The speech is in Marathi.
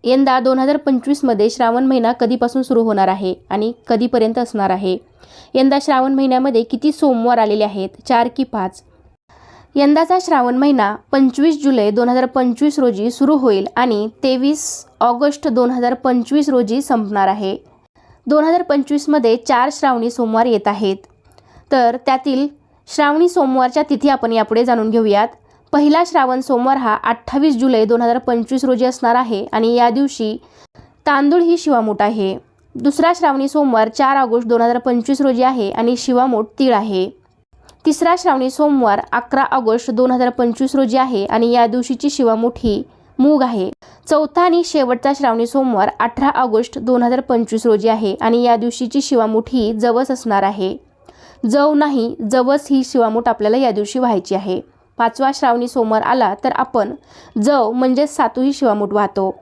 यंदा 2025मध्ये श्रावण महिना कधीपासून सुरू होणार आहे आणि कधीपर्यंत असणार आहे? यंदा श्रावण महिन्यामध्ये किती सोमवार आलेले आहेत, 4 की 5? यंदाचा श्रावण महिना 25 जुलै 2025 रोजी सुरू होईल आणि 23 ऑगस्ट 2025 रोजी संपणार आहे. 2025मध्ये 4 श्रावणी सोमवार येत आहेत. तर त्यातील श्रावणी सोमवारच्या तिथी आपण यापुढे जाणून घेऊयात. पहिला श्रावण सोमवार हा 28 जुलै 2025 रोजी असणार आहे आणि या दिवशी तांदूळ ही शिवामूठ आहे. दुसरा श्रावणी सोमवार 4 ऑगस्ट 2025 रोजी आहे आणि शिवामूठ तीळ आहे. तिसरा श्रावणी सोमवार 11 ऑगस्ट 2025 रोजी आहे आणि या दिवशीची शिवामूठ ही मूग आहे. चौथा आणि शेवटचा श्रावणी सोमवार 18 ऑगस्ट 2025 रोजी आहे आणि या दिवशीची शिवामूठ ही जवस असणार आहे. जव नाही, जवस ही शिवामूठ आपल्याला या दिवशी व्हायची आहे. 5वा श्रावणी सोमवार आला तर आपण जव म्हणजे सातू ही शिवामूठ वाहतो.